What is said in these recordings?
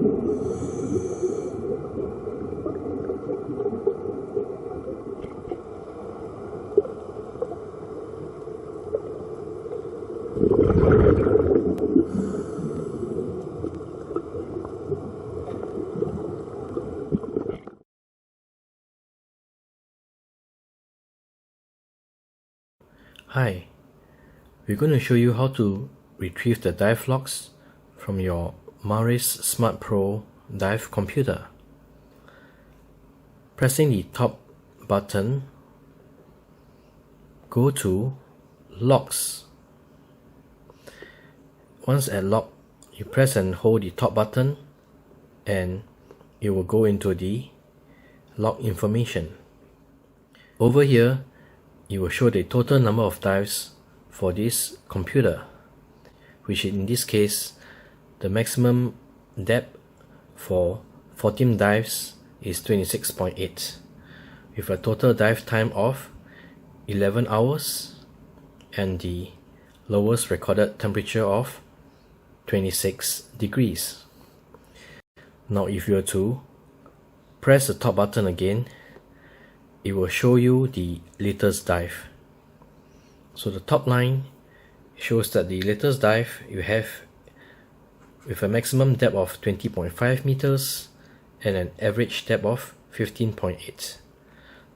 Hi, we're going to show you how to retrieve the dive logs from your Maris Smart Pro dive computer. Pressing the top button, go to Logs. Once at Log, you press and hold the top button and it will go into the log information. Over here, it will show the total number of dives for this computer, which in this case, the maximum depth for 14 dives is 26.8, with a total dive time of 11 hours and the lowest recorded temperature of 26 degrees. Now if you were to press the top button again, it will show you the latest dive. So the top line shows that the latest dive you have with a maximum depth of 20.5 meters and an average depth of 15.8.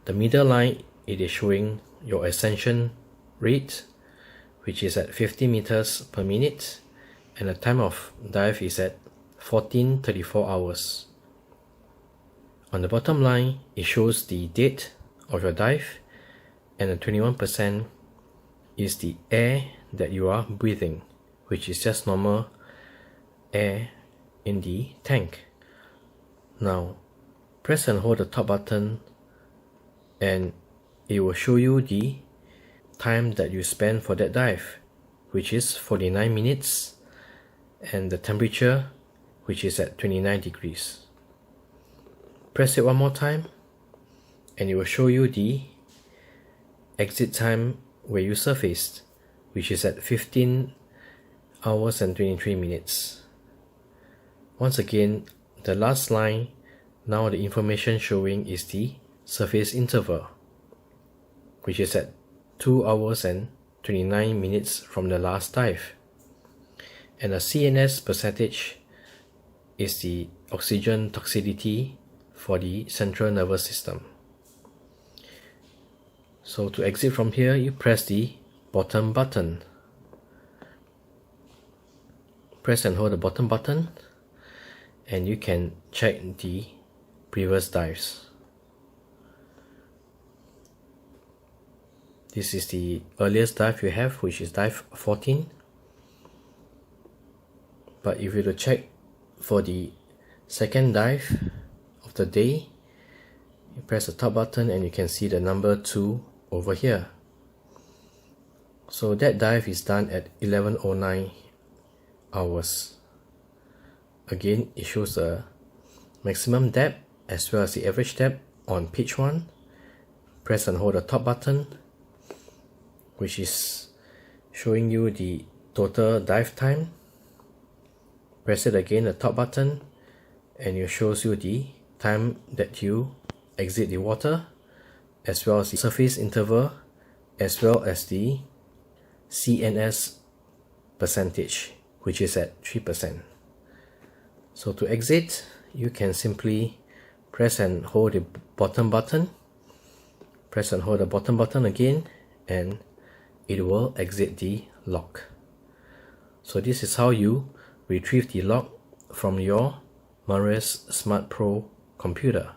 The middle line, it is showing your ascension rate, which is at 50 meters per minute, and the time of dive is at 14:34 hours. On the bottom line, it shows the date of your dive, and the 21% is the air that you are breathing, which is just normal air in the tank. Now, press and hold the top button and it will show you the time that you spend for that dive, which is 49 minutes, and the temperature, which is at 29 degrees. Press it one more time and it will show you the exit time where you surfaced, which is at 15 hours and 23 minutes. Once again, the last line, now the information showing is the surface interval, which is at 2 hours and 29 minutes from the last dive. And the CNS percentage is the oxygen toxicity for the central nervous system. So to exit from here, you press the bottom button. Press and hold the bottom button and you can check the previous dives. This is the earliest dive you have, which is dive 14. But if you were to check for the second dive of the day, you press the top button and you can see the number 2 over here. So that dive is done at 11:09 hours. Again, it shows the maximum depth as well as the average depth on page 1. Press and hold the top button, which is showing you the total dive time. Press it again, the top button, and it shows you the time that you exit the water, as well as the surface interval, as well as the CNS percentage, which is at 3%. So to exit, you can simply press and hold the bottom button, press and hold the bottom button again, and it will exit the log. So this is how you retrieve the log from your Maris Smart Pro computer.